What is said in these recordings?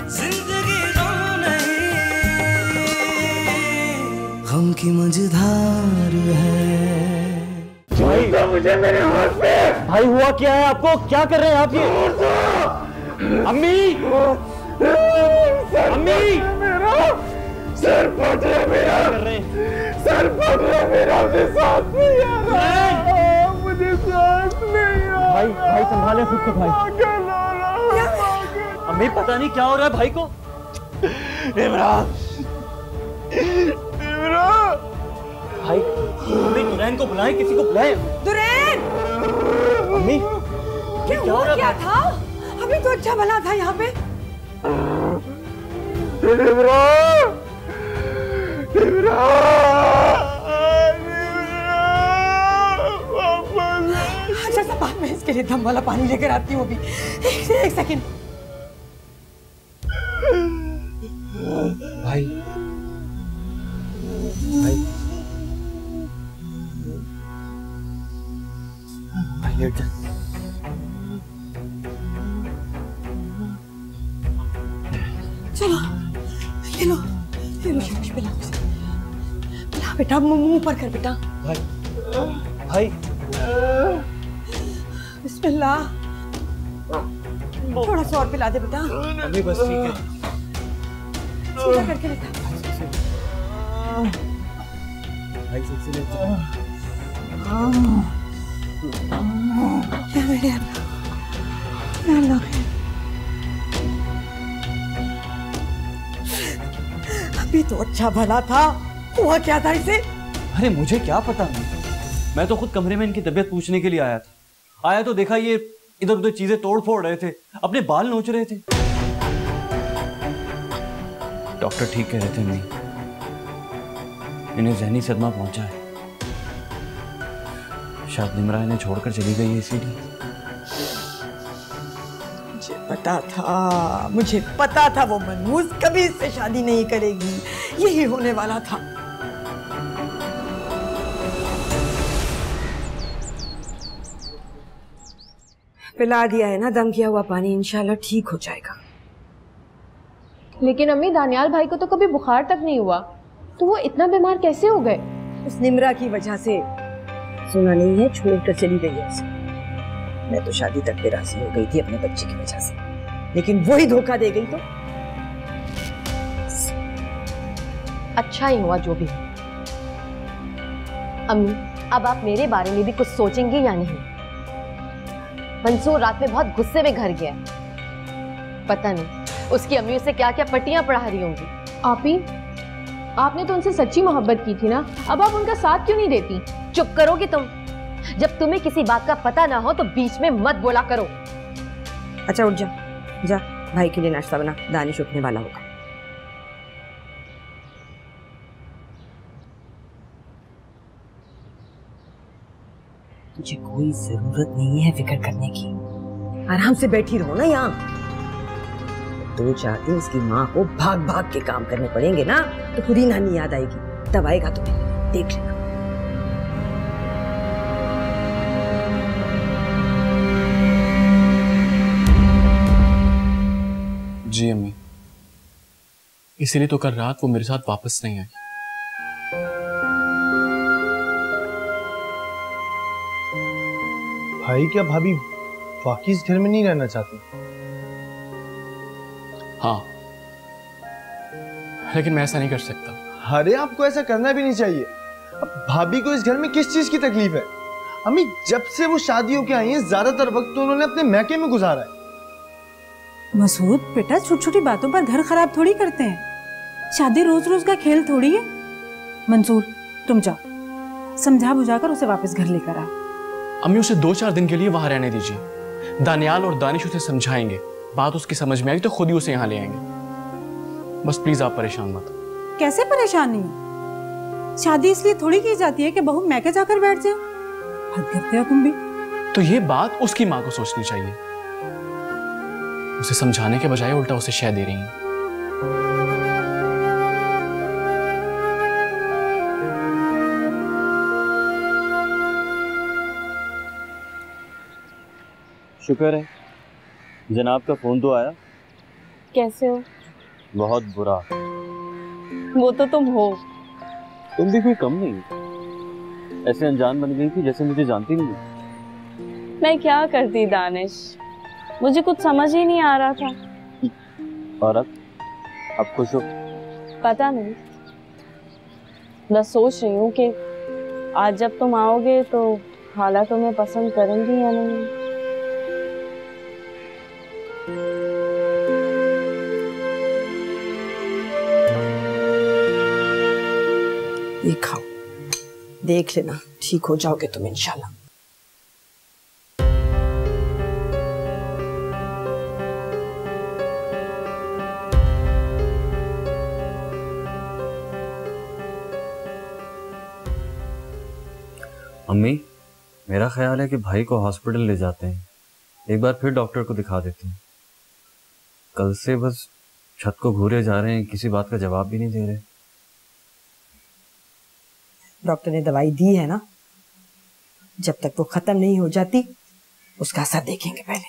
जिंदगी गम नहीं, गम की मझधार है। भाई तो मुझे मेरे हाथ पे। भाई हुआ क्या है आपको? क्या कर रहे हैं आप ये? अम्मी, अम्मी, मेरा सर फट रहा है, मेरा सर फट रहा है मेरा। मुझे सांस नहीं आ रहा, मुझे सांस नहीं आ रहा। भाई भाई संभाले खुद को भाई। अम्मी पता नहीं क्या हो रहा है भाई को। इमरान, इमरान। भाई अम्मी दुरैन को बुलाएं, किसी को बुलाएं। दुरैन! अम्मी क्या हुआ? क्या था? अभी तो अच्छा भला था यहाँ पे। इमरान, अच्छा सा बाद में इसके लिए दम वाला पानी लेकर आती हूँ अभी। एक सेकंड। भाई भाई भाई उठ जा। चलो ये लो शाबाश, पिला बेटा, मुंह पर कर बेटा। भाई भाई बिस्मिल्लाह। थोड़ा सा और पिला दे बेटा। अम्मी बस ठीक है। सीधा करके लेता। भाई सबसे अभी तो अच्छा भला था, हुआ क्या था इसे? अरे मुझे क्या पता नहीं, मैं तो खुद कमरे में इनकी तबीयत पूछने के लिए आया था। आया तो देखा ये इधर उधर चीजें तोड़ फोड़ रहे थे, अपने बाल नोच रहे थे। डॉक्टर ठीक कह रहे थे नहीं, इन्हें जहनी सदमा पहुंचा है। शायद निमरा इन्हें छोड़कर चली गई है इसीलिए। मुझे पता था वो मनहूस कभी इससे शादी नहीं करेगी, यही होने वाला था। पिला दिया है ना दम किया हुआ पानी, इंशाल्लाह ठीक हो जाएगा। लेकिन अम्मी दानियाल भाई को तो कभी बुखार तक नहीं हुआ, तो वो इतना बीमार कैसे हो गए? उस निमरा की वजह से। सुना नहीं है छोड़कर चली गई है उसे। मैं तो शादी तक पे राजी हो गई थी अपने बच्चे की वजह से, लेकिन वही धोखा दे गई। तो अच्छा ही हुआ जो भी। अम्मी अब आप मेरे बारे में भी कुछ सोचेंगे या नहीं? मंसूर रात में बहुत गुस्से में घर गया, पता नहीं उसकी अम्मी उसे क्या क्या पट्टियां पढ़ा रही होंगी। आपी, आपने तो उनसे सच्ची मोहब्बत की थी ना, अब आप उनका साथ क्यों नहीं देती? चुप करोगी तुम? जब तुम्हें किसी बात का पता ना हो तो बीच में मत बोला करो। अच्छा उठ जा, जा भाई के लिए नाश्ता बना, दानिश उठने वाला होगा। तुझे कोई जरूरत नहीं है फिक्र करने की, आराम से बैठी रहो ना यहाँ। 2-4 दिन इसकी माँ को भाग भाग के काम करने पड़ेंगे ना, तो खुद ही नानी याद आएगी, तब आएगा तुम्हें, देख लेना। जी अम्मी, इसीलिए तो कल रात वो मेरे साथ वापस नहीं आई। भाई क्या भाभी वाकई इस घर में नहीं रहना चाहती? हाँ, लेकिन मैं ऐसा नहीं कर सकता। अरे आपको ऐसा करना भी नहीं चाहिए। अब भाभी को इस घर में किस चीज की तकलीफ है? अम्मी जब से वो शादी होके आई हैं ज्यादातर वक्त तो उन्होंने अपने मैके में गुजारा है। मसूद बेटा, छोटी छोटी बातों पर घर खराब थोड़ी करते हैं, शादी रोज रोज का खेल थोड़ी है। मंसूर तुम जाओ, समझा बुझाकर उसे वापस घर लेकर आ। अम्मी उसे 2-4 दिन के लिए वहां रहने दीजिए, दानियाल और दानिश उसे समझाएंगे, बात उसकी समझ में आई तो खुद ही उसे यहाँ ले आएंगे। बस प्लीज आप परेशान मत। कैसे परेशान नहीं? शादी इसलिए थोड़ी की जाती है कि बहू मैके जाकर बैठ जाए। हद करते हो तुम भी। तो ये बात उसकी माँ को सोचनी चाहिए, उसे समझाने के बजाय उल्टा उसे शय दे रही हैं। शुक्र है जनाब का फोन तो आया, कैसे हो? बहुत बुरा। वो तो तुम हो। तुम भी कोई कम नहीं, ऐसे अनजान बन गई थी जैसे मुझे जानती नहीं। मैं क्या करती दानिश, मुझे कुछ समझ ही नहीं आ रहा था। और अब खुश हो? पता नहीं, बस सोच रही हूँ कि आज जब तुम आओगे तो खाला तुम्हें पसंद करेंगी या नहीं। ये खाओ, देख लेना ठीक हो जाओगे तुम इंशाल्लाह। अम्मी, मेरा ख्याल है कि भाई को हॉस्पिटल ले जाते हैं, एक बार फिर डॉक्टर को दिखा देते हैं। कल से बस छत को घूरे जा रहे हैं, किसी बात का जवाब भी नहीं दे रहे। डॉक्टर ने दवाई दी है ना, जब तक वो खत्म नहीं हो जाती उसका असर देखेंगे पहले।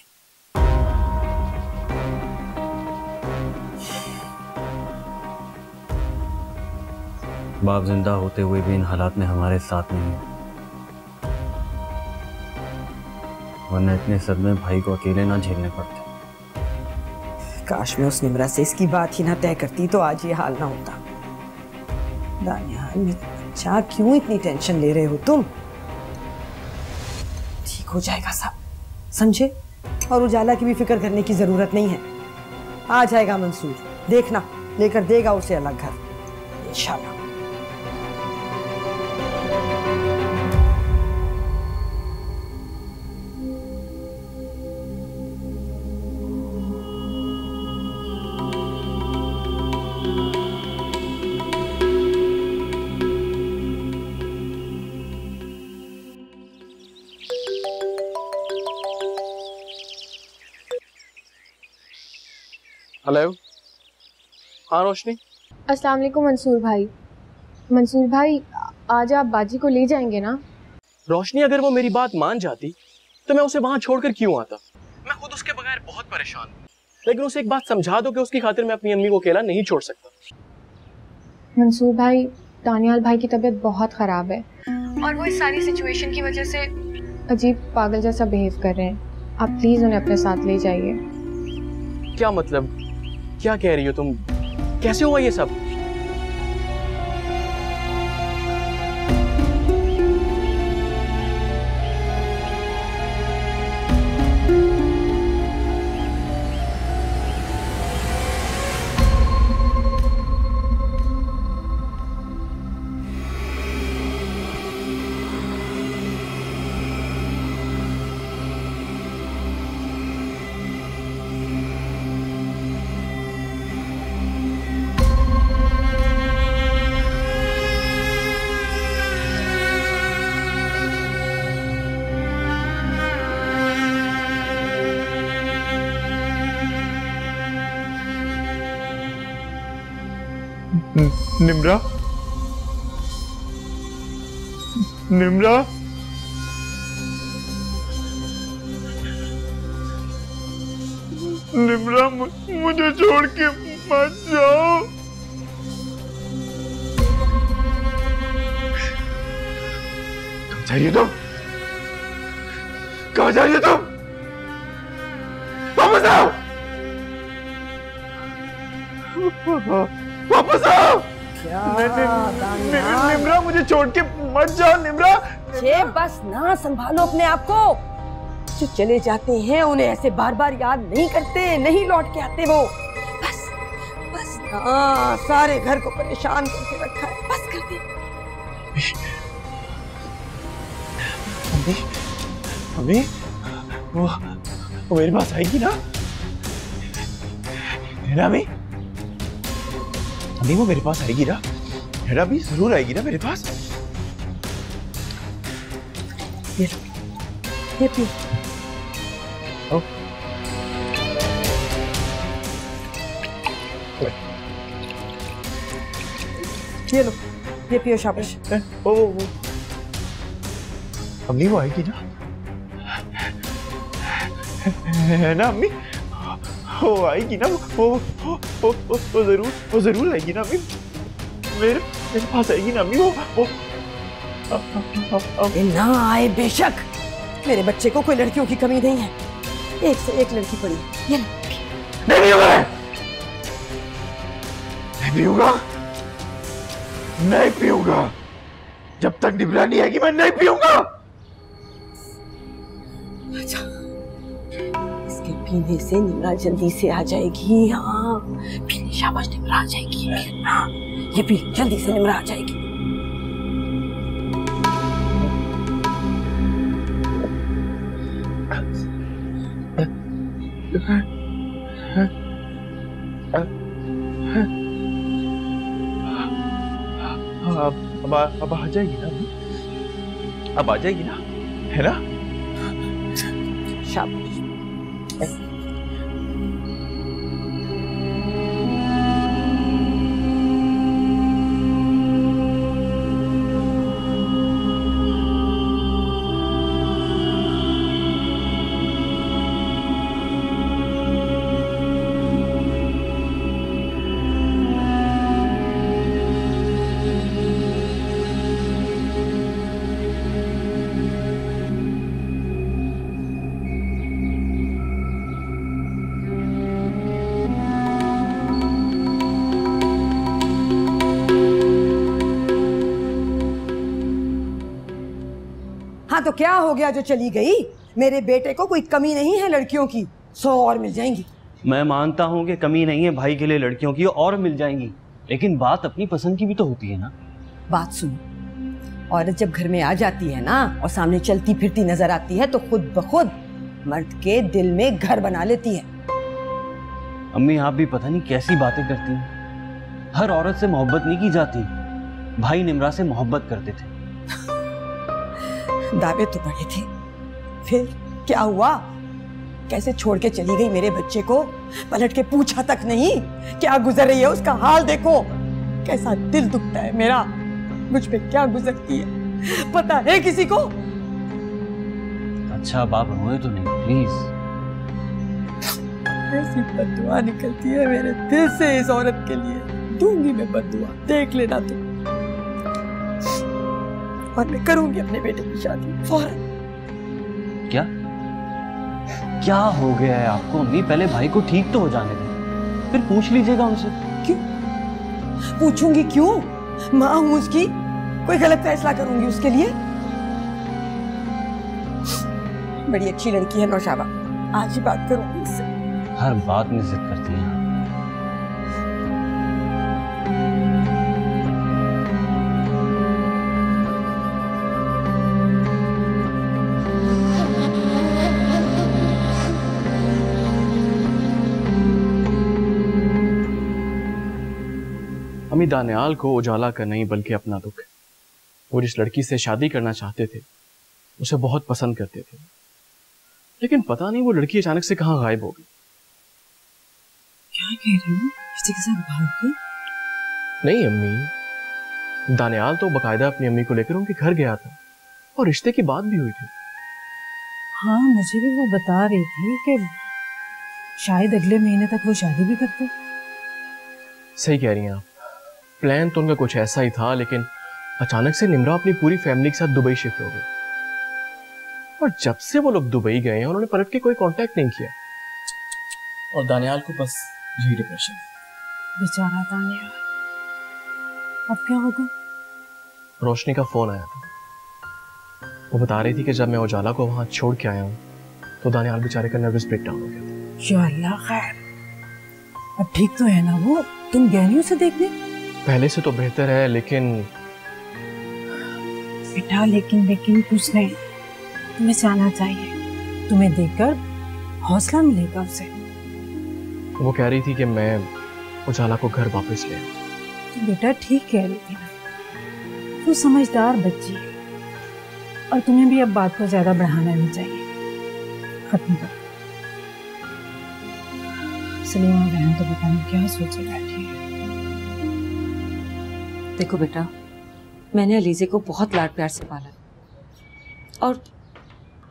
बाप जिंदा होते हुए भी इन हालात में हमारे साथ नहीं है, वरना इतने सदमे भाई को अकेले ना झेलने पड़ते। काश मैं उस निमरा से इसकी बात ही ना तय करती तो आज ये हाल ना होता। दानियाल, मेरा बच्चा, क्यों इतनी टेंशन ले रहे हो तुम? ठीक हो जाएगा सब, समझे? और उजाला की भी फिक्र करने की जरूरत नहीं है। आ जाएगा मंसूर, देखना, लेकर देगा उसे अलग घर इंशाल्लाह। हेलो, हाँ रोशनी। अस्सलाम वालेकुम मंसूर भाई। मंसूर भाई, आज आप बाजी को ले जाएंगे ना? रोशनी, अगर वो मेरी बात मान जाती तो मैं उसे वहां छोड़कर क्यों आता? मैं खुद उसके बगैर बहुत परेशान हूँ, लेकिन उसे एक बात समझा दो कि उसकी खातिर मैं अपनी अम्मी को अकेला नहीं छोड़ सकता। मंसूर भाई, दानियाल भाई की तबीयत बहुत ख़राब है और वो इस सारी सिचुएशन की वजह से अजीब पागल जैसा बिहेव कर रहे हैं। आप प्लीज़ उन्हें अपने साथ ले जाइए। क्या मतलब, क्या कह रही हो तुम? कैसे हुआ ये सब? निम्रा, निम्रा, निम्रा, मुझे छोड़ के मत जाओ। कहाँ जा रही हो तुम? कहाँ जा रही हो तुम? वापस आओ, वापस आओ। निम्रा, मुझे छोड़ के मत जाओ निम्रा। ये बस ना संभालो अपने आप को। जो चले जाते हैं उन्हें ऐसे बार बार याद नहीं करते, नहीं लौट के आते वो। बस बस ना, सारे घर को परेशान करके रखा है, बस कर दे। अम्मी, वो मेरे पास आएगी ना? अम्मी, अम्मी वो मेरे पास आएगी ना? हेरा भी जरूर आएगी ना मेरे पास? ये पियो। ये लो, ये पियो, शाबाश। ओ अम्मी वो आएगी ना? है ना अम्मी? वो आएगी ना, वो जरूर आएगी ना अम्मी, मेरे पास आएगी ना अम्मी। वो ना आए बेशक, मेरे बच्चे को कोई लड़कियों की कमी नहीं है, एक से एक लड़की पड़ी है। ये नहीं पीऊंगा, नहीं पीऊंगा, नहीं पीऊंगा, जब तक निमरा नहीं आएगी मैं नहीं पीऊंगा। अच्छा, इसके पीने से निमरा जल्दी से आ जाएगी। हाँ, पीने शाबाश निमरा आ जाएगी। हाँ, ये पी, जल्दी से निमरा आ जाएगी। अब आ जाएगी ना, अब आ जाएगी ना, है ना? शाबाश। हाँ तो क्या हो गया जो चली गई? मेरे बेटे को कोई कमी नहीं है लड़कियों की, 100 और मिल जाएंगी। मैं मानता हूँ कि कमी नहीं है भाई के लिए लड़कियों की, और मिल जाएंगी, लेकिन बात अपनी पसंद की भी तो होती है ना। बात सुनो, औरत जब घर में आ जाती है ना और सामने चलती फिरती नजर आती है तो खुद ब खुद मर्द के दिल में घर बना लेती है। अम्मी आप भी पता नहीं कैसी बातें करती हैं। हर औरत से मोहब्बत नहीं की जाती, भाई निमरा से मोहब्बत करते थे। दावे तो बड़े थे, फिर क्या हुआ? कैसे छोड़ के चली गई मेरे बच्चे को, पलट के पूछा तक नहीं क्या गुजर रही है, उसका हाल देखो, कैसा दिल दुखता है मेरा, मुझ पे क्या गुजरती है पता है किसी को? अच्छा बाप रोए तो नहीं प्लीज। ऐसी बद्दुआ निकलती है मेरे दिल से इस औरत के लिए, दूंगी मैं बद्दुआ, देख लेना तुम। और मैं करूंगी अपने बेटे की शादी फौरन। क्या क्या हो गया है आपको अम्मी? पहले भाई को ठीक तो हो जाने दे, फिर पूछ लीजिएगा उनसे। क्यों पूछूंगी? क्यों? माँ हूं उसकी, कोई गलत फैसला करूंगी उसके लिए? बड़ी अच्छी लड़की है नौशाबा, आज ही बात करूंगी उससे। हर बात में जिद करती है। अम्मी दानियाल को उजाला का नहीं बल्कि अपना दुख, वो जिस लड़की से शादी करना चाहते थे उसे बहुत पसंद करते थे, लेकिन पता नहीं वो लड़की अचानक से कहाँ गायब हो गई। क्या कह रही हो? किसी के साथ भाग गई? नहीं अम्मी, दानियाल तो बकायदा अपनी अम्मी को लेकर उनके घर गया था और रिश्ते की बात भी हुई थी। हाँ मुझे भी वो बता रही थी कि शायद अगले महीने तक वो शादी भी करते। सही कह रही हैं आप, प्लान तो उनका कुछ ऐसा ही था, लेकिन अचानक से निमरा अपनी पूरी फैमिली के साथ दुबई शिफ्ट हो गई, और जब से वो लोग दुबई गए हैं उन्होंने पलट के कोई कांटेक्ट नहीं किया। और दानियाल को बस यही डिप्रेशन। बेचारा दानियाल, अब क्या होगा? रोशनी का फोन आया था, वो बता रही थी कि जब मैं उजाला को वहां छोड़ के आया हूँ तो दानियाल बेचारे का नर्वस ब्रेकडाउन हो गया था। या अल्लाह खैर, अब ठीक तो है ना वो? तुम गए नहीं उसे देखने? पहले से तो बेहतर है, लेकिन बेटा लेकिन कुछ नहीं, तुम्हें जाना चाहिए, तुम्हें देखकर हौसला मिलेगा उसे। वो कह रही थी कि मैं उजाला को घर वापस ले आऊं। तो बेटा ठीक कह रही थी ना, वो समझदार बच्ची है, और तुम्हें भी अब बात को ज्यादा बढ़ाना नहीं चाहिए, खत्म कर। सलीमा बहन तो पता नहीं क्या सोचे बैठी है। देखो बेटा, मैंने अलीजे को बहुत लाड प्यार से पाला और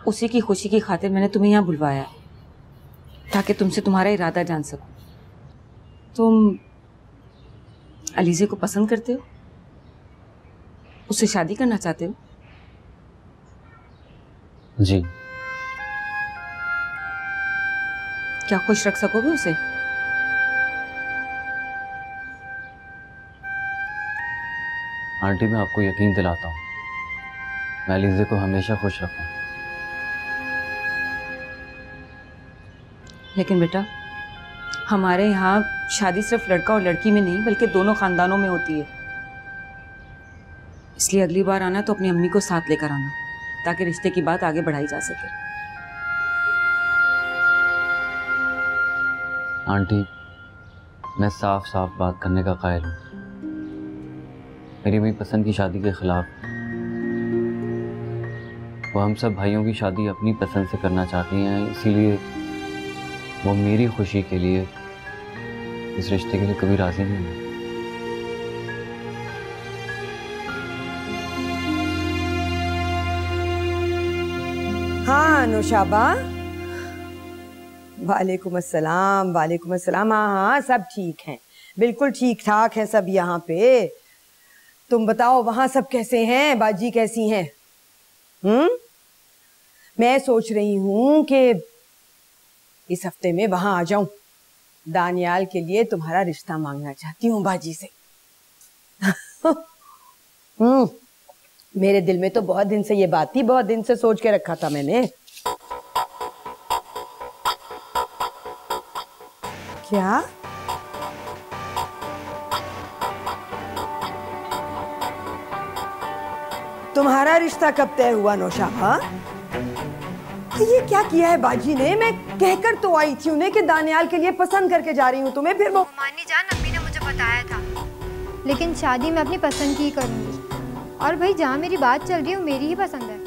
उसी की खुशी की खातिर मैंने तुम्हें यहाँ बुलवाया, ताकि तुमसे तुम्हारा इरादा जान सकूं। तुम अलीज़े को पसंद करते हो? उससे शादी करना चाहते हो? जी। क्या खुश रख सकोगे उसे? आंटी, मैं आपको यकीन दिलाता हूँ, मैं अलीज़े को हमेशा खुश रखूँ। लेकिन बेटा, हमारे यहाँ शादी सिर्फ लड़का और लड़की में नहीं बल्कि दोनों खानदानों में होती है। इसलिए अगली बार आना तो अपनी अम्मी को साथ लेकर आना, ताकि रिश्ते की बात आगे बढ़ाई जा सके। आंटी, मैं साफ साफ बात करने का कायल हूँ। मेरी अम्मी पसंद की शादी के खिलाफ। वो हम सब भाइयों की शादी अपनी पसंद से करना चाहती हैं, इसीलिए वो मेरी खुशी के लिए इस रिश्ते के लिए कभी राजी नहीं है। हाँ नौशाबा, वालेकुम अस्सलाम। वालेकुम अस्सलाम। हाँ हाँ, सब ठीक हैं, बिल्कुल ठीक ठाक है सब यहाँ पे। तुम बताओ वहाँ सब कैसे हैं? बाजी कैसी हैं? मैं सोच रही हूँ कि इस हफ्ते में वहां आ जाऊं। दानियाल के लिए तुम्हारा रिश्ता मांगना चाहती हूँ बाजी से। मेरे दिल में तो बहुत दिन से ये बात थी, बहुत दिन से सोच के रखा था मैंने। क्या? तुम्हारा रिश्ता कब तय हुआ नौशाबा? ये क्या किया है बाजी ने? मैं कहकर तो आई थी उन्हें कि दानियाल के लिए पसंद करके जा रही हूँ तुम्हें, फिर वो मानी जान अम्मी ने मुझे बताया था, लेकिन शादी मैं अपनी पसंद की करूंगी। और भाई जहाँ मेरी बात चल रही है वो मेरी ही पसंद है।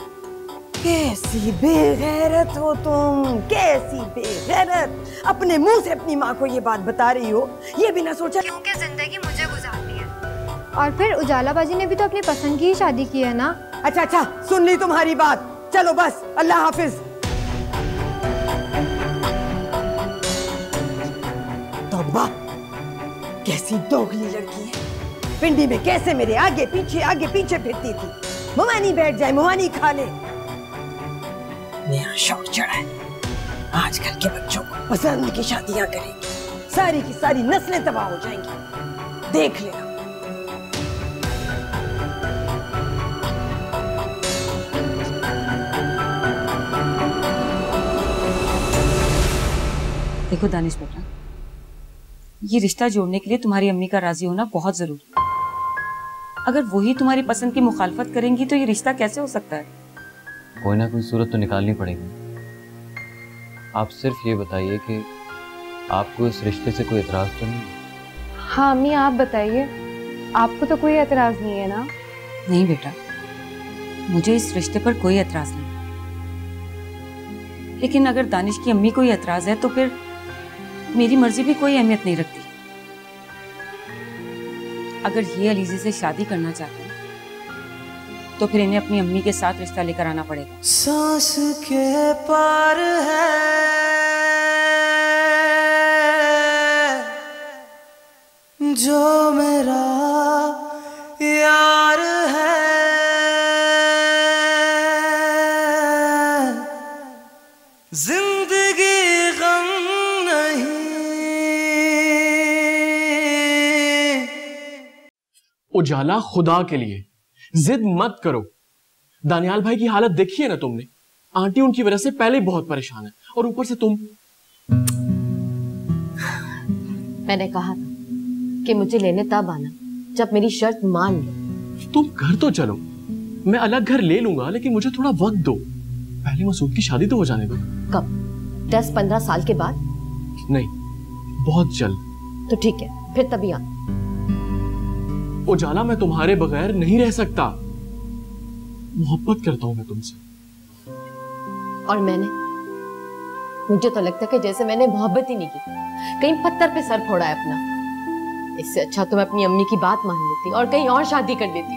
कैसी बेगैरत हो तुम, कैसी बेगैरत! अपने मुंह से अपनी माँ को ये बात बता रही हो, ये भी ना सोचा क्योंकि जिंदगी मुझे गुजारनी है। और फिर उजाला बाजी ने भी तो अपनी पसंद की ही शादी की है ना। अच्छा अच्छा, सुन ली तुम्हारी बात, चलो बस, अल्लाह हाफिज। तौबा, कैसी दोगली लड़की है। पिंडी में कैसे मेरे आगे पीछे फिरती थी। मुहानी बैठ जाए, मुहानी खा ले। नया शौक चढ़ा है, आजकल के बच्चों को पसंद की शादियां करेंगी, सारी की सारी नस्लें तबाह हो जाएंगी, देख लेना। देखो दानिश बेटा, ये रिश्ता जोड़ने के लिए तुम्हारी अम्मी का राजी होना बहुत जरूरी है। अगर वही तुम्हारी पसंद की मुखालफत करेंगी तो ये रिश्ता कैसे हो सकता है? कोई ना कोई सूरत तो निकालनी पड़ेगी। आप सिर्फ ये बताइए कि आपको इस रिश्ते से कोई एतराज तो नहीं? हाँ अम्मी आप बताइए, आपको तो कोई एतराज नहीं है ना? नहीं बेटा, मुझे इस रिश्ते पर कोई एतराज नहीं, लेकिन अगर दानिश की अम्मी को ही एतराज है तो फिर मेरी मर्जी भी कोई अहमियत नहीं रखती। अगर ये अलीज़े से शादी करना चाहते हैं तो फिर इन्हें अपनी अम्मी के साथ रिश्ता लेकर आना पड़ेगा। सांस के पार है जो मेरा यार है, जिंदगी गम नहीं। उजाला, खुदा के लिए जिद मत करो। दानियाल भाई की हालत देखी है ना तुमने? आंटी उनकी वजह से पहले ही बहुत परेशान है और ऊपर से तुम। मैंने कहा था कि मुझे लेने तब आना जब मेरी शर्त मान लो। तुम घर तो चलो, मैं अलग घर ले लूंगा, लेकिन मुझे थोड़ा वक्त दो। पहले मसूद की शादी तो हो जाने दो। कब? 10-15 साल के बाद? नहीं, बहुत जल्द। तो ठीक है, फिर तभी आना। उजाला, मैं तुम्हारे बगैर नहीं रह सकता। मोहब्बत करता हूं मैं तुमसे। और मुझे तो लगता है कि जैसे मैंने मोहब्बत ही नहीं की, कहीं पत्थर पे सर फोड़ा है अपना। इससे अच्छा तो मैं अपनी अम्मी की बात मान लेती और कहीं और शादी कर लेती।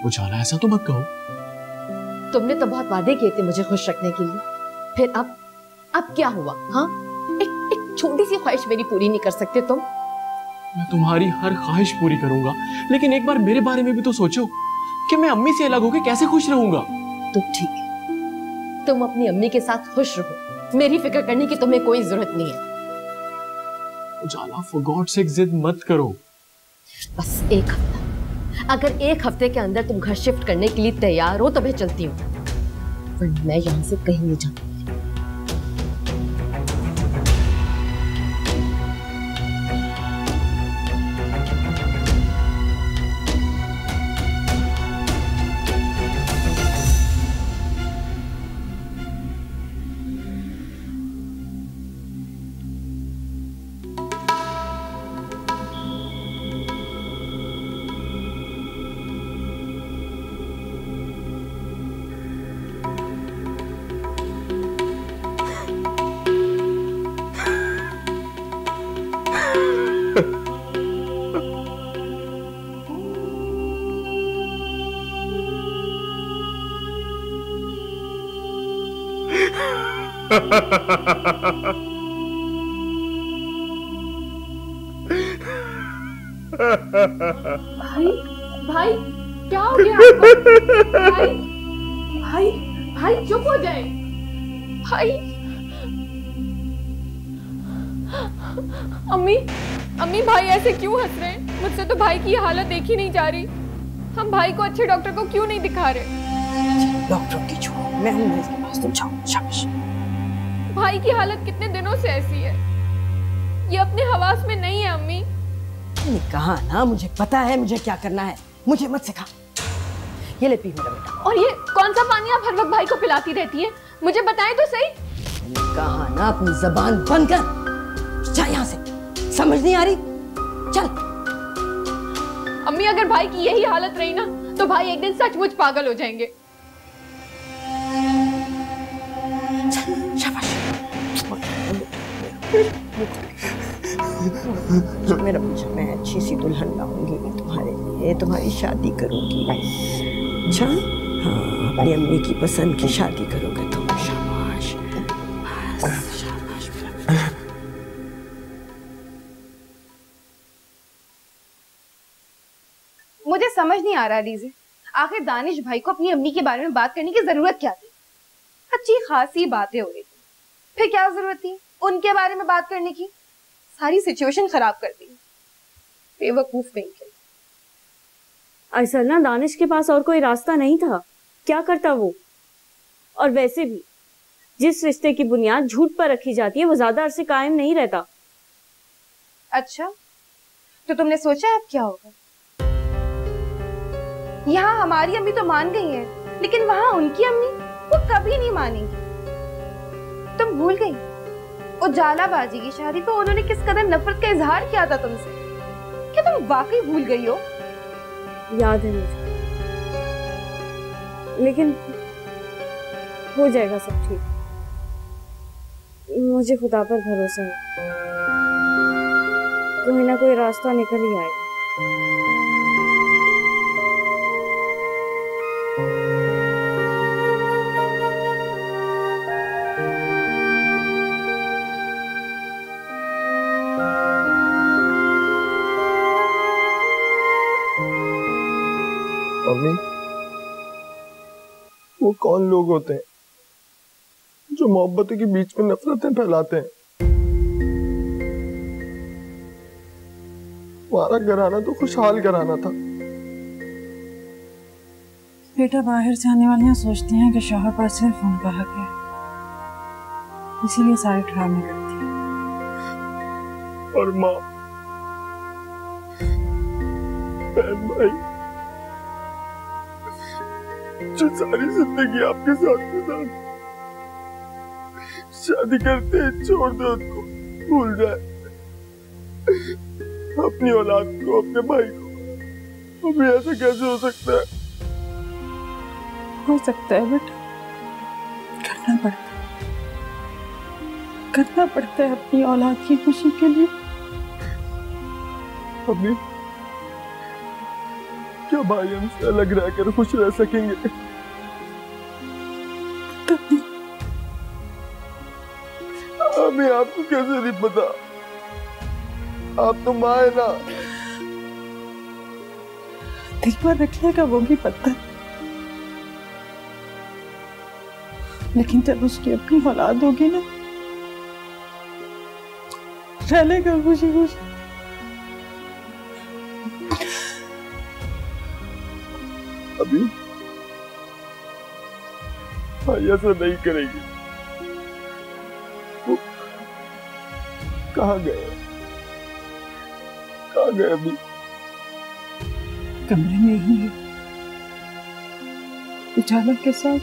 उजाला, ऐसा तो मत कहो। तुमने तो बहुत वादे किए थे मुझे खुश रखने के लिए, फिर अब अब क्या हुआ? हाँ, एक छोटी सी ख्वाहिश मेरी पूरी नहीं कर सकते तुम? मैं तुम्हारी हर ख्वाहिश पूरी करूंगा, लेकिन एक बार मेरे बारे में भी तो सोचो कि मैं अम्मी से अलग होकर कैसे खुश रहूंगा। तो ठीक है, तुम अपनी अम्मी के साथ खुश रहो, मेरी फिक्र करने की तुम्हें कोई जरूरत नहीं है। उजाला, फॉर गॉड सेक जिद मत करो। बस एक हफ्ता, अगर एक हफ्ते के अंदर तुम घर शिफ्ट करने के लिए तैयार हो तो मैं चलती हूँ, वरना मैं यहाँ से कहीं नहीं जाऊंगी। भाई भाई क्या हो गया आपको? भाई भाई भाई चुप हो जाए। भाई अम्मी अम्मी भाई ऐसे क्यों हंस रहे हैं? मुझसे तो भाई की हालत देखी नहीं जा रही। हम भाई को अच्छे डॉक्टर को क्यों नहीं दिखा रहे? डॉक्टर की छोड़ो, मैं हूं इसके पास, तुम जाओ। शाबाश। भाई की हालत कितने दिनों से ऐसी है, ये अपने हवास में नहीं है अम्मी। मैंने कहा ना, मुझे पता है मुझे क्या करना है, मुझे मत सिखा। ये ले पी मेरा बेटा। और ये कौन सा पानी आप हर वक्त भाई को पिलाती रहती है? मुझे बताएं तो सही। मैंने कहा ना, अपनी जबान बंद कर, जा यहाँ से। समझ नहीं आ रही? चल। अम्मी अगर भाई की यही हालत रही ना तो भाई एक दिन सचमुच पागल हो जाएंगे। शाबाश। मेरा पूछा, मैं अच्छी सी दुल्हन लाऊंगी तुम्हारे लिए, तुम्हारी शादी करूंगी। अच्छा, हाँ, अपनी अम्मी की पसंद की शादी करोगे तुम। शाबाश शाबाश। मुझे समझ नहीं आ रहा लीज़े, आखिर दानिश भाई को अपनी अम्मी के बारे में बात करने की जरूरत क्या थी? अच्छी खासी बातें हो रही थी, फिर क्या जरूरत थी उनके बारे में बात करने की? सारी सिचुएशन खराब कर दी। बेवकूफ कहीं के। असल ना दानिश के पास और कोई रास्ता नहीं था, क्या करता वो? और वैसे भी जिस रिश्ते की बुनियाद झूठ पर रखी जाती है वो ज्यादा अरसे कायम नहीं रहता। अच्छा, तो तुमने सोचा अब क्या होगा? यहाँ हमारी अम्मी तो मान गई है, लेकिन वहां उनकी अम्मी वो कभी नहीं मानेंगी। तुम भूल गई उजाला बाजी की शादी पे उन्होंने किस कदर नफरत का इजहार किया था तुमसे? क्या तुम वाकई भूल गई हो? याद है मुझे, लेकिन हो जाएगा सब ठीक। मुझे खुदा पर भरोसा है, कोई ना कोई रास्ता निकल ही आएगा। मम्मी, वो कौन लोग होते हैं जो मोहब्बतों के बीच में नफरतें फैलाते हैं? हमारा घराना तो खुशहाल घराना था। बेटा, बाहर से आने वालियां सोचती हैं कि शौहर पर सिर्फ उनका हक है, इसीलिए सारे ड्रामे करती है। और माँ, बहन भाई जो सारी जिंदगी आपके साथ गुजार, शादी करते हैं छोड़ दो उसको, भूल जाए अपनी औलाद को, अपने भाई को। अभी ऐसा कैसे हो सकता है? हो सकता है बेटा, करना पड़ता है अपनी औलाद की खुशी के लिए। अभी क्या भाई हमसे अलग रहकर खुश रह सकेंगे? अम्मी आपको कैसे नहीं पता? आप तो माँ है ना। दिल पर रखिएगा वो भी पत्थर, लेकिन जब उसकी अपनी औलाद होगी ना, चलेगा खुशी खुशी। अभी भाई ऐसा नहीं करेगी। वो कहाँ गए? कहाँ गए अभी? कमरे में ही है, उजाला के साथ।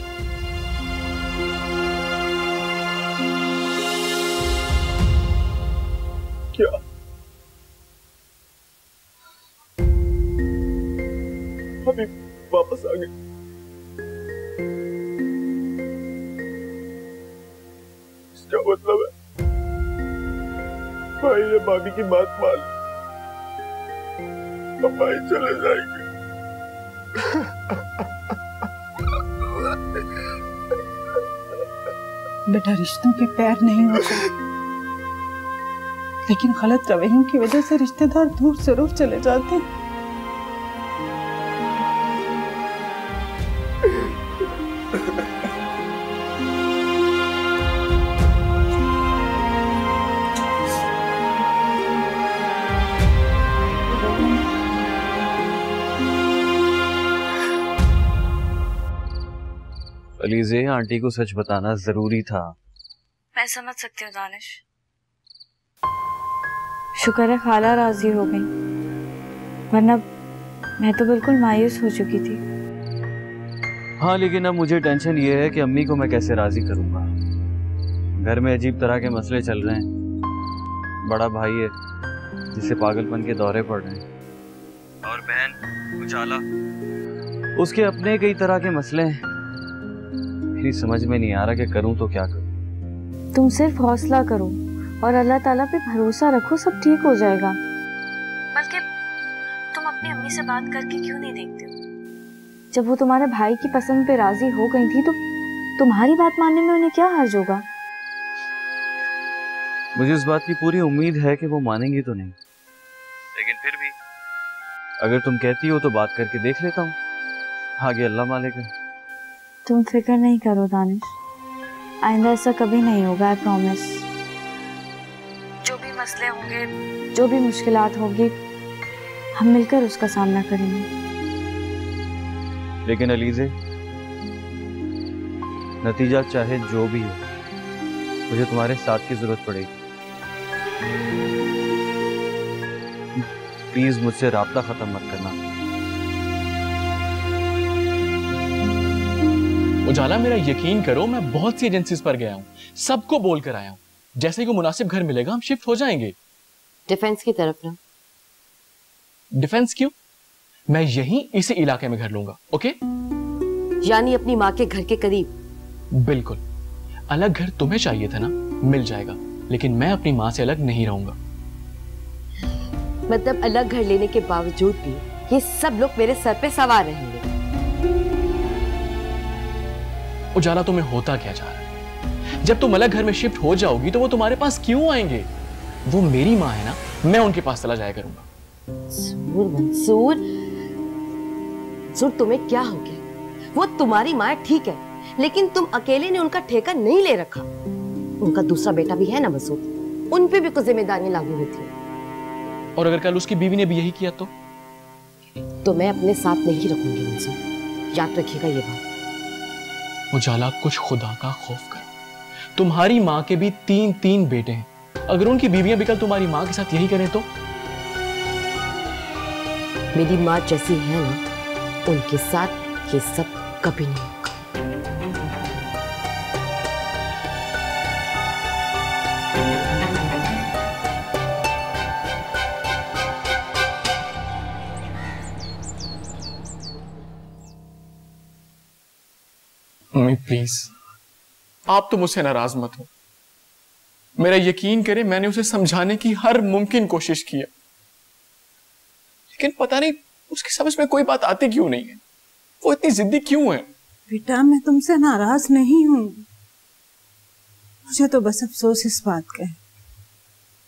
क्या? अभी वापस आ गए? इसका मतलब है भाई ने भाभी की बात मान ली, अब भाई चले जाएंगे। बेटा, रिश्तों के पैर नहीं होते, लेकिन गलत रवैयों की वजह से रिश्तेदार दूर से दूर चले जाते हैं। अलीज़े, आंटी को सच बताना जरूरी था। मैं समझ सकती हूँ दानिश। शुक्र है खाला राजी हो गई, वरना मैं तो बिल्कुल मायूस हो चुकी थी। हाँ, लेकिन अब मुझे टेंशन ये है कि अम्मी को मैं कैसे राजी करूंगा। घर में अजीब तरह के मसले चल रहे हैं। बड़ा भाई है जिसे पागलपन के दौरे पड़ रहे हैं, और बहन उजाला, उसके अपने कई तरह के मसले हैं। मेरी समझ में नहीं आ रहा कि करूं तो क्या करूं। तुम सिर्फ हौसला करो और अल्लाह ताला पे भरोसा रखो, सब ठीक हो जाएगा। बल्कि तुम अपनी अम्मी से बात करके क्यों नहीं देखते हो? जब वो तुम्हारे भाई की पसंद पे राजी हो गई थी तो तुम्हारी बात मानने में उन्हें क्या हर्ज होगा? मुझे इस बात की पूरी उम्मीद है कि वो मानेंगी तो नहीं, लेकिन फिर भी अगर तुम कहती हो तो बात करके देख लेता हूँ, आगे अल्लाह मालेगा। तुम फिक्र नहीं करो दानिश, आइंदा ऐसा कभी नहीं होगा, आई प्रॉमिस। जो भी मसले होंगे, जो भी मुश्किलात होगी, हम मिलकर उसका सामना करेंगे। लेकिन अलीज़े, नतीजा चाहे जो भी हो, मुझे तुम्हारे साथ की जरूरत पड़ेगी। प्लीज मुझसे राब्ता खत्म मत करना। उजाला, मेरा यकीन करो, मैं बहुत सी एजेंसीज पर गया हूँ, सबको बोल कर आया हूँ। जैसे ही कोई मुनासिब घर मिलेगा हम शिफ्ट हो जाएंगे। डिफेंस की तरफ ना। डिफेंस क्यों? मैं यहीं इसी इलाके में घर लूंगा। ओके? यानी अपनी माँ के घर के करीब? बिल्कुल। अलग घर तुम्हें चाहिए था ना, मिल जाएगा, लेकिन मैं अपनी माँ से अलग नहीं रहूंगा। मतलब अलग घर लेने के बावजूद भी ये सब लोग मेरे सर पे सवार रहेंगे। उजाला, तुम्हें होता क्या जा रहा है? जब तुम अलग घर में शिफ्ट हो जाओगी तो वो तुम्हारे पास क्यों आएंगे? वो मेरी माँ है ना, मैं उनके पास चला जाया करूंगा। मंसूर, तुम्हें क्या हो गया? वो तुम्हारी माँ ठीक है, लेकिन तुम अकेले ने उनका ठेका नहीं ले रखा। उनका दूसरा बेटा भी है ना मसूद, उन पे भी कुछ जिम्मेदारियां लागू होती हैं। और अगर कल उसकी बीवी ने भी यही किया तो मैं अपने साथ नहीं रखूंगी मंसूर, याद रखिएगा ये बात। उजाला, कुछ खुदा का खौफ करो। तुम्हारी माँ के भी 3 बेटे हैं, अगर उनकी बीवियां भी कल तुम्हारी माँ के साथ यही करें तो? मेरी माँ जैसी है ना, उनके साथ ये सब कभी नहीं होगा। मम्मी प्लीज, आप तो मुझसे नाराज मत हो। मेरा यकीन करें, मैंने उसे समझाने की हर मुमकिन कोशिश की है, लेकिन पता नहीं उसकी समझ में कोई बात आती क्यों नहीं है। वो इतनी जिद्दी क्यों है? बेटा, मैं तुमसे नाराज नहीं हूं, मुझे तो बस अफसोस इस बात का है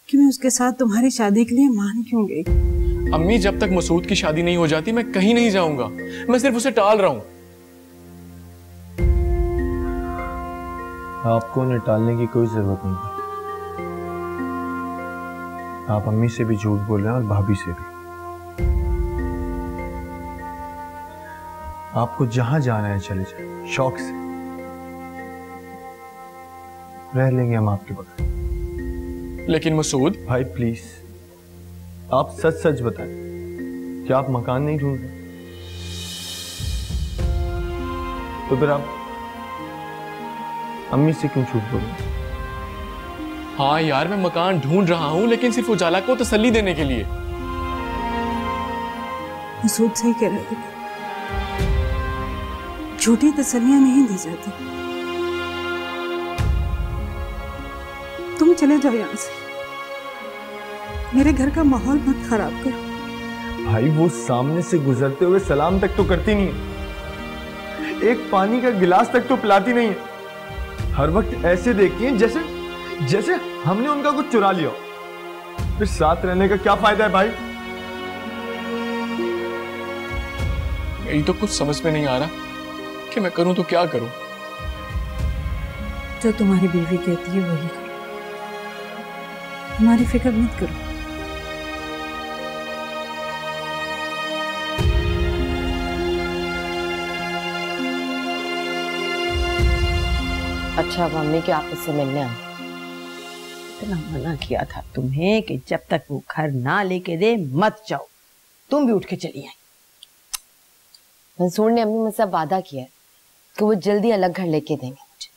कि मैं उसके साथ तुम्हारी शादी के लिए मान क्यों गई। अम्मी, जब तक मसूद की शादी नहीं हो जाती मैं कहीं नहीं जाऊंगा। मैं सिर्फ उसे टाल रहा हूं। आपको उन्हें टालने की कोई जरूरत नहीं। आप अम्मी से भी झूठ बोल रहे हैं और भाभी से भी। आपको जहां जाना है चले जाए, शौक से। रह लेंगे हम आपके बगैर। लेकिन मसूद भाई प्लीज, आप सच सच बताएं, क्या आप मकान नहीं ढूंढ रहे? तो फिर आप अम्मी से क्यों झूठ बोल रहे? हाँ यार, मैं मकान ढूंढ रहा हूं, लेकिन सिर्फ उजाला को तसल्ली देने के लिए। मसूद सही कह रहे थे, झूठी तसल्लियां नहीं दी जाती। तुम चले जाओ यहां से, मेरे घर का माहौल मत खराब करो। भाई वो सामने से गुजरते हुए सलाम तक तो करती नहीं है, एक पानी का गिलास तक तो पिलाती नहीं है। हर वक्त ऐसे देखती है जैसे जैसे हमने उनका कुछ चुरा लिया। फिर साथ रहने का क्या फायदा है भाई? यही तो कुछ समझ में नहीं आ रहा कि मैं करूं तो क्या करूं। जो तुम्हारी बीवी कहती है वही करो, हमारी फिक्र मत करो। अच्छा, अब मम्मी के आपस से मिलने आए। इतना मना किया था तुम्हें कि जब तक वो घर ना लेके दे मत जाओ। तुम भी उठ के चली आई। मंसूर ने अम्मी मुझसे वादा किया है कि वो जल्दी अलग घर लेके देंगे मुझे।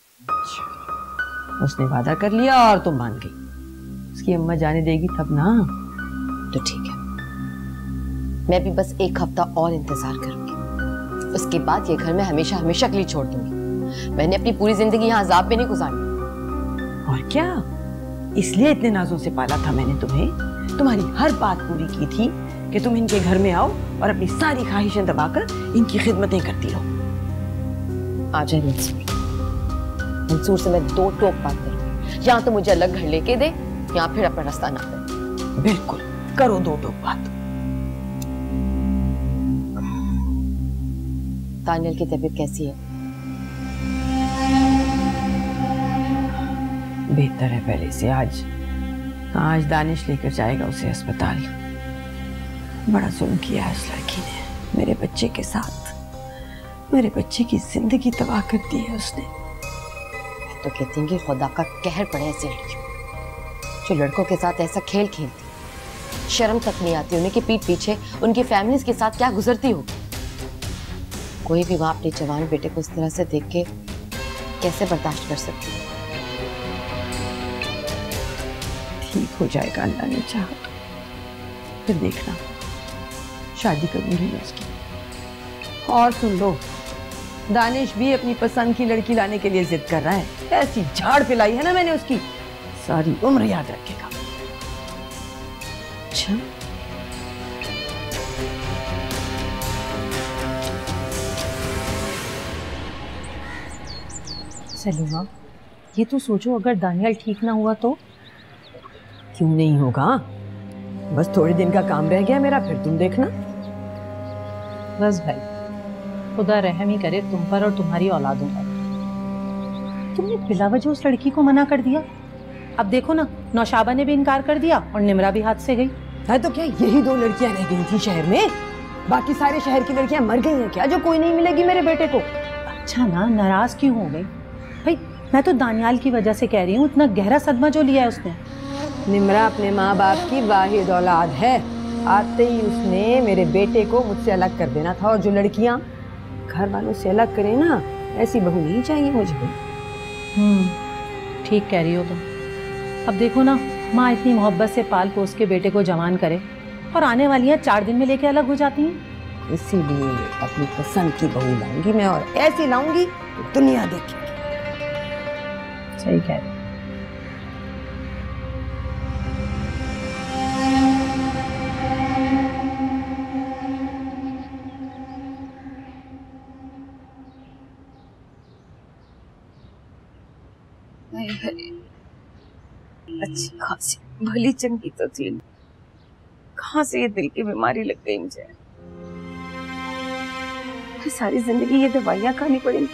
उसने वादा कर लिया और तुम मान गई। उसकी अम्मा जाने देगी तब ना। तो ठीक है, मैं भी बस एक हफ्ता और इंतजार करूंगी। उसके बाद ये घर मैं हमेशा हमेशा के लिए छोड़ दूंगी। मैंने अपनी पूरी जिंदगी यहाँ अजाब में नहीं गुजारी। और क्या, इसलिए इतने नाजों से पाला था मैंने तुम्हें। तुम्हारी हर बात पूरी की थी कि तुम इनके घर में आओ और अपनी सारी ख्वाहिशें दबाकर इनकी खिदमतें करती रहो। आ जाए मंसूर, मंसूर से मैं दो टोक बात करूंगी। या तो मुझे अलग घर लेके दे या फिर अपना रास्ता ना दे। बिल्कुल, करो दो टोक बात। दानियल की तबीयत कैसी है? बेहतर है पहले से। आज दानिश लेकर जाएगा उसे अस्पताल। बड़ा जुल्म किया है उस लड़की ने मेरे बच्चे के साथ। मेरे बच्चे की जिंदगी तबाह कर दी है उसने। मैं तो कहती हूँ कि खुदा का कहर पड़े ऐसी लड़कियों, जो लड़कों के साथ ऐसा खेल खेलती। शर्म तक नहीं आती उन्हें कि पीठ पीछे उनकी फैमिलीज के साथ क्या गुजरती होगी। कोई भी माँ अपने जवान बेटे को इस तरह से देख के कैसे बर्दाश्त कर सकती है? ठीक हो जाएगा, अल्लाह ने चाहा तो। फिर देखना, शादी करूंगी मैं उसकी। और सुन लो, दानिश भी अपनी पसंद की लड़की लाने के लिए जिद कर रहा है। ऐसी झाड़ पिलाई है ना मैंने उसकी, सारी उम्र याद रखेगा। अच्छा, सलीमा, ये तो सोचो अगर दानियल ठीक ना हुआ तो? क्यों नहीं होगा, बस थोड़े दिन का काम रह गया मेरा, फिर तुम देखना। बस भाई, खुदा रहम ही करे तुम पर और तुम्हारी औलादों पर। तुमने बिलावजह उस लड़की को मना कर दिया। अब देखो ना, नौशाबा ने भी इनकार कर दिया और निमरा भी हाथ से गई। है तो क्या यही दो लड़कियां रह गई थी शहर में? बाकी सारे शहर की लड़कियां मर गई हैं क्या, जो कोई नहीं मिलेगी मेरे बेटे को? अच्छा ना, नाराज क्यों हो गई भाई? मैं तो दानियाल की वजह से कह रही हूँ, इतना गहरा सदमा जो लिया है उसने। निमरा अपने माँ बाप की वाहिद औलाद है। आते ही उसने मेरे बेटे को मुझसे अलग कर देना था। और जो लड़कियां घर वालों से अलग करें ना, ऐसी बहू नहीं चाहिए मुझे। ठीक कह रही हो तुम। अब देखो ना, माँ इतनी मोहब्बत से पाल पोस के बेटे को जवान करे और आने वाली है 4 दिन में लेके अलग हो जाती हैं। इसीलिए अपनी पसंद की बहू लाऊंगी मैं, और ऐसी लाऊंगी तो दुनिया देखेगी। सही कह रही। हाय हाय, अच्छी खासी भली चंगी तो थी, कहाँ से ये दिल की बीमारी लग गई मुझे। सारी जिंदगी ये दवाइयाँ खानी पड़ेंगी।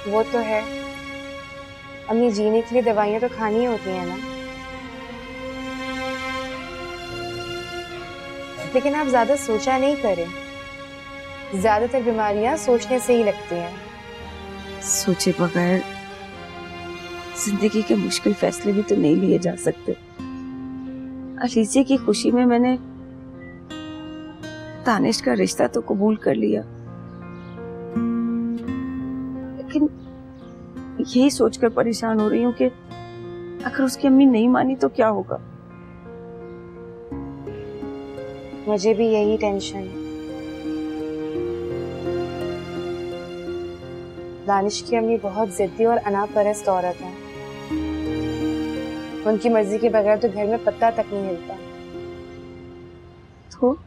वो तो है अम्मी, जीने के लिए दवाइयाँ तो खानी ही होती है ना। लेकिन आप ज्यादा सोचा नहीं करें, ज्यादातर बीमारियां सोचने से ही लगती हैं। सोचे बगैर जिंदगी के मुश्किल फैसले भी तो नहीं लिए जा सकते। अलीजे की खुशी में मैंने दानिश का रिश्ता तो कबूल कर लिया, लेकिन यही सोचकर परेशान हो रही हूँ कि अगर उसकी अम्मी नहीं मानी तो क्या होगा। मुझे भी यही टेंशन है। दानिश की अम्मी बहुत जिद्दी और अनापरस्त औरत है। उनकी मर्जी के बगैर तो घर में पत्ता तक नहीं हिलता। तो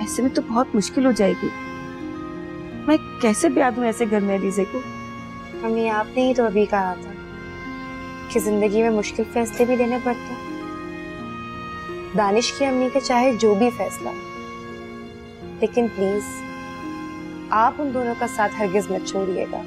ऐसे में तो बहुत मुश्किल हो जाएगी। मैं कैसे ब्याह दूं ऐसे घर में अलीजे को? मम्मी, आपने ही तो अभी कहा था कि जिंदगी में मुश्किल फैसले भी लेने पड़ते हैं। दानिश की अम्मी का चाहे जो भी फैसला, लेकिन प्लीज आप उन दोनों का साथ हरगिज मत छोड़िएगा।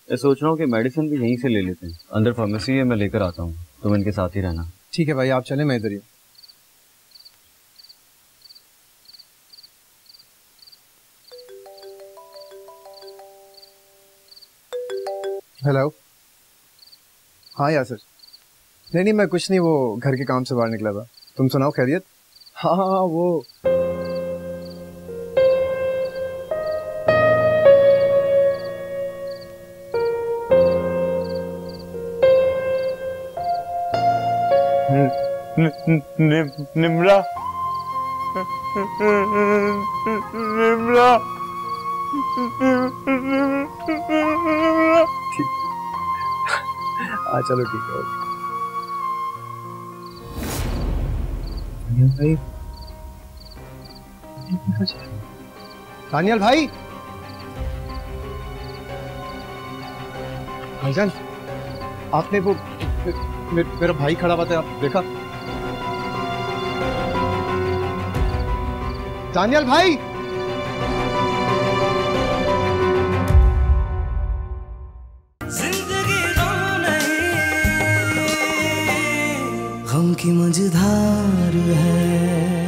मैं सोच रहा हूँ कि मेडिसिन भी यहीं से ले लेते हैं। अंदर फार्मेसी है, मैं लेकर आता हूँ, तुम इनके साथ ही रहना। ठीक है भाई, आप चले, मैं इधर ही हूँ। हेलो। हाँ यार सर। नहीं, मैं कुछ नहीं, वो घर के काम से बाहर निकला था। तुम सुनाओ, खैरियत? हाँ, वो निम्रा ठीक। हाँ चलो ठीक है। भाई, दानियल भाई, भाईजान, आपने वो मेरा भाई खड़ा हुआ था, आप देखा? दानियल भाई, जिंदगी गम नहीं, गम की मझधार है।